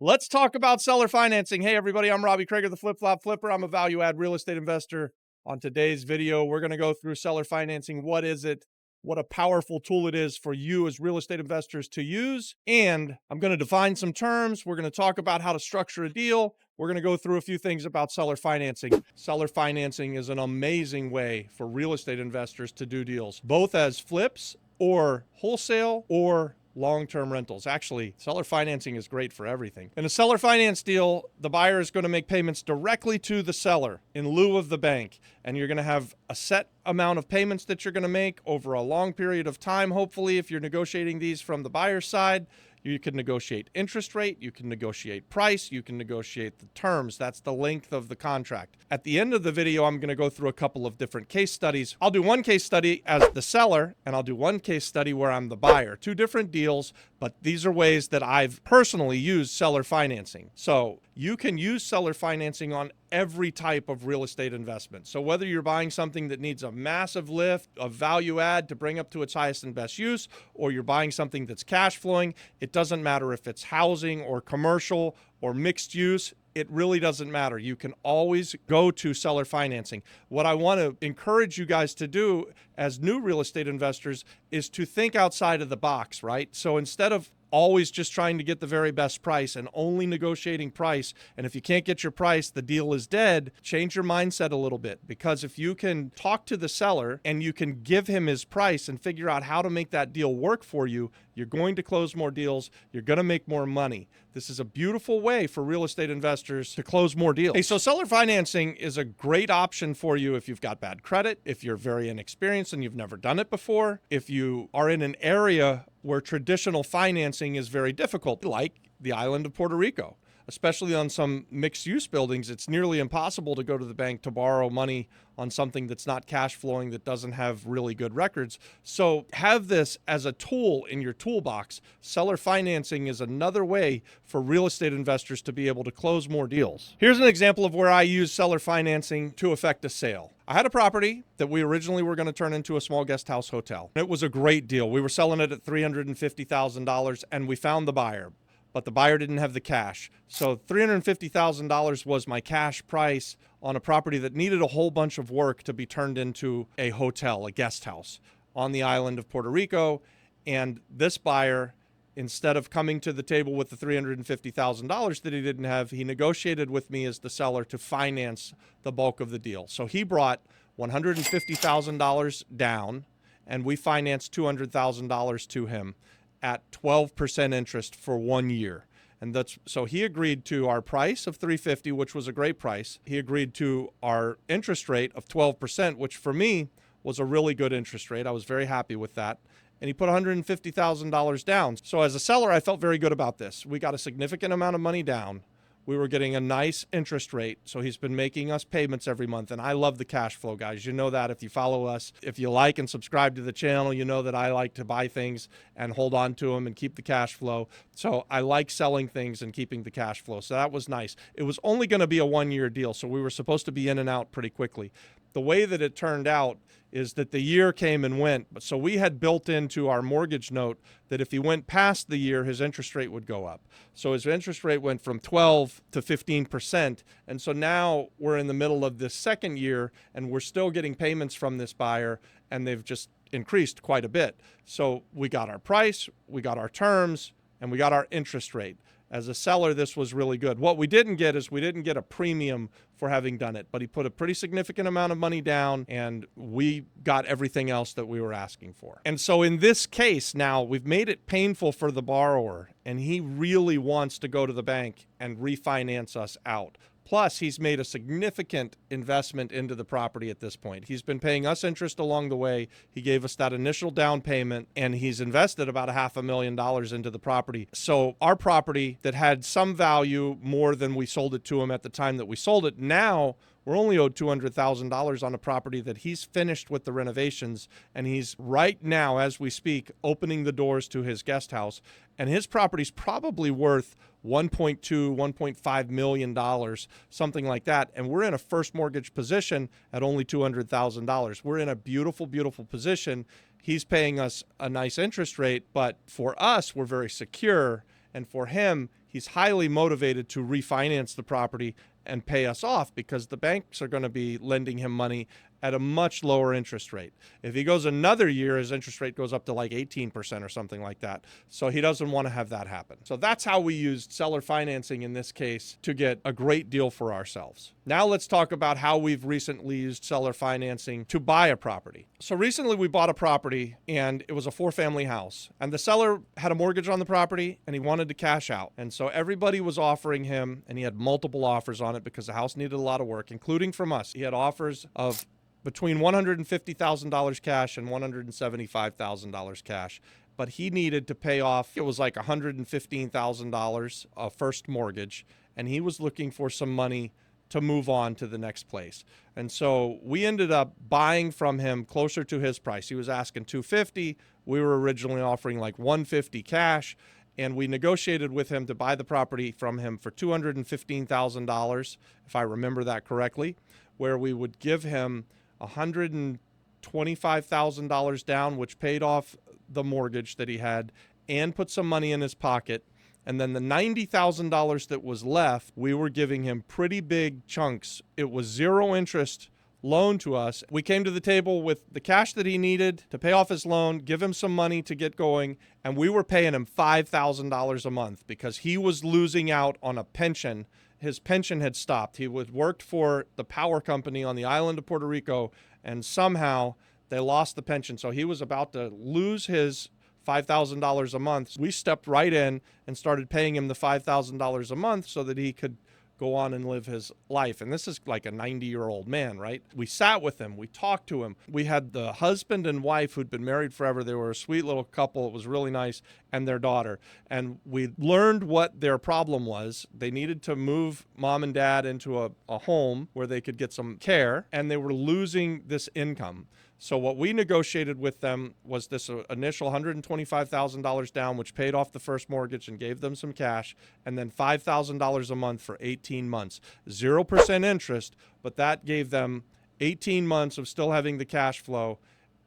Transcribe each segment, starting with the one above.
Let's talk about seller financing. Hey, everybody, I'm Robbie Krager, the Flip Flop Flipper. I'm a value add real estate investor. On today's video, we're going to go through seller financing. What is it? What a powerful tool it is for you as real estate investors to use. And I'm going to define some terms. We're going to talk about how to structure a deal. We're going to go through a few things about seller financing. Seller financing is an amazing way for real estate investors to do deals, both as flips or wholesale or long-term rentals. Actually, seller financing is great for everything. In a seller finance deal, the buyer is going to make payments directly to the seller in lieu of the bank. And you're going to have a set amount of payments that you're going to make over a long period of time. Hopefully, if you're negotiating these from the buyer's side, you can negotiate interest rate, you can negotiate price, you can negotiate the terms. That's the length of the contract. At the end of the video, I'm going to go through a couple of different case studies. I'll do one case study as the seller, and I'll do one case study where I'm the buyer. Two different deals, but these are ways that I've personally used seller financing. So you can use seller financing on every type of real estate investment. So whether you're buying something that needs a massive lift of value add to bring up to its highest and best use, or you're buying something that's cash flowing, it doesn't matter if it's housing or commercial or mixed use. It really doesn't matter. You can always go to seller financing. What I want to encourage you guys to do as new real estate investors is to think outside of the box, right? So instead of always just trying to get the very best price and only negotiating price, and if you can't get your price, the deal is dead, change your mindset a little bit. Because if you can talk to the seller and you can give him his price and figure out how to make that deal work for you, you're going to close more deals, you're going to make more money. This is a beautiful way for real estate investors to close more deals. Hey, so seller financing is a great option for you if you've got bad credit, if you're very inexperienced and you've never done it before, if you are in an area where traditional financing is very difficult, like the island of Puerto Rico. Especially on some mixed-use buildings, it's nearly impossible to go to the bank to borrow money on something that's not cash flowing, that doesn't have really good records. So have this as a tool in your toolbox. Seller financing is another way for real estate investors to be able to close more deals. Here's an example of where I use seller financing to effect a sale. I had a property that we originally were going to turn into a small guest house hotel. It was a great deal. We were selling it at $350,000 and we found the buyer. But the buyer didn't have the cash. So $350,000 was my cash price on a property that needed a whole bunch of work to be turned into a hotel, a guest house on the island of Puerto Rico. And this buyer, instead of coming to the table with the $350,000 that he didn't have, he negotiated with me as the seller to finance the bulk of the deal. So he brought $150,000 down and we financed $200,000 to him at 12% interest for 1 year. And so he agreed to our price of $350,000, which was a great price. He agreed to our interest rate of 12%, which for me was a really good interest rate. I was very happy with that. And he put $150,000 down. So as a seller, I felt very good about this. We got a significant amount of money down. We were getting a nice interest rate. So he's been making us payments every month. And I love the cash flow, guys. You know that if you follow us. If you like and subscribe to the channel, you know that I like to buy things and hold on to them and keep the cash flow. So I like selling things and keeping the cash flow. So that was nice. It was only going to be a 1-year deal. So we were supposed to be in and out pretty quickly. The way that it turned out is that the year came and went. So we had built into our mortgage note that if he went past the year, his interest rate would go up. So his interest rate went from 12 to 15%. And so now we're in the middle of this second year and we're still getting payments from this buyer and they've just increased quite a bit. So we got our price, we got our terms, and we got our interest rate. As a seller, this was really good. What we didn't get is we didn't get a premium for having done it, but he put a pretty significant amount of money down and we got everything else that we were asking for. And so in this case now, we've made it painful for the borrower and he really wants to go to the bank and refinance us out. Plus, he's made a significant investment into the property at this point. He's been paying us interest along the way. He gave us that initial down payment, and he's invested about $500,000 into the property. So our property that had some value more than we sold it to him at the time that we sold it, now we're only owed $200,000 on a property that he's finished with the renovations, and he's right now, as we speak, opening the doors to his guest house. And his property's probably worth $1.2, $1.5 million, something like that. And we're in a first mortgage position at only $200,000. We're in a beautiful, beautiful position. He's paying us a nice interest rate, but for us, we're very secure. And for him, he's highly motivated to refinance the property and pay us off because the banks are going to be lending him money at a much lower interest rate. If he goes another year, his interest rate goes up to like 18% or something like that. So he doesn't want to have that happen. So that's how we used seller financing in this case to get a great deal for ourselves. Now let's talk about how we've recently used seller financing to buy a property. So recently we bought a property and it was a 4-family house, and the seller had a mortgage on the property and he wanted to cash out. And so everybody was offering him, and he had multiple offers on it because the house needed a lot of work, including from us. He had offers of between $150,000 cash and $175,000 cash. But he needed to pay off, it was like $115,000 a first mortgage, and he was looking for some money to move on to the next place. And so we ended up buying from him closer to his price. He was asking $250,000. We were originally offering like $150,000 cash, and we negotiated with him to buy the property from him for $215,000, if I remember that correctly, where we would give him $125,000 down, which paid off the mortgage that he had and put some money in his pocket. And then the $90,000 that was left, we were giving him pretty big chunks. It was zero interest loan to us. We came to the table with the cash that he needed to pay off his loan, give him some money to get going, and we were paying him $5,000 a month because he was losing out on a pension. His pension had stopped. He worked for the power company on the island of Puerto Rico, and somehow they lost the pension. So he was about to lose his $5,000 a month. We stepped right in and started paying him the $5,000 a month so that he could go on and live his life. And this is like a 90-year-old man, right? We sat with him. We talked to him. We had the husband and wife who'd been married forever. They were a sweet little couple. It was really nice. And their daughter. And we learned what their problem was. They needed to move mom and dad into a home where they could get some care, and they were losing this income. So what we negotiated with them was this initial $125,000 down, which paid off the first mortgage and gave them some cash, and then $5,000 a month for 18 months. 0% interest, but that gave them 18 months of still having the cash flow,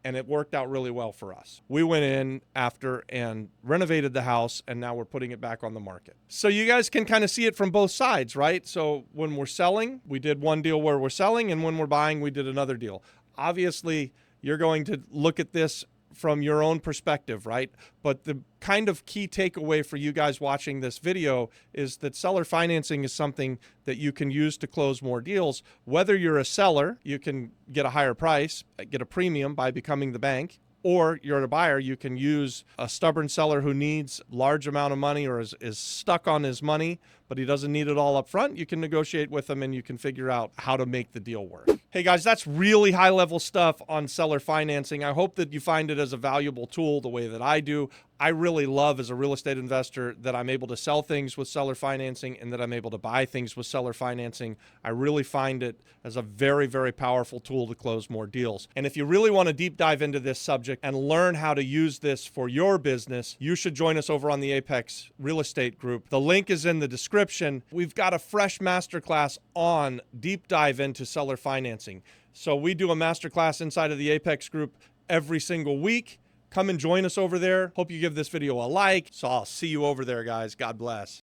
and it worked out really well for us. We went in after and renovated the house, and now we're putting it back on the market. So you guys can kind of see it from both sides, right? So when we're selling, we did one deal where we're selling, and when we're buying, we did another deal. Obviously, you're going to look at this from your own perspective, right? But the kind of key takeaway for you guys watching this video is that seller financing is something that you can use to close more deals. Whether you're a seller, you can get a higher price, get a premium by becoming the bank, or you're a buyer, you can use a stubborn seller who needs large amount of money or is stuck on his money, but he doesn't need it all up front. You can negotiate with him and you can figure out how to make the deal work. Hey guys, that's really high level stuff on seller financing. I hope that you find it as a valuable tool the way that I do. I really love as a real estate investor that I'm able to sell things with seller financing and that I'm able to buy things with seller financing. I really find it as a very, very powerful tool to close more deals. And if you really want to deep dive into this subject and learn how to use this for your business, you should join us over on the Apex Real Estate Group. The link is in the description. We've got a fresh masterclass on deep dive into seller financing. So we do a masterclass inside of the Apex Group every single week. Come and join us over there. Hope you give this video a like. So I'll see you over there, guys. God bless.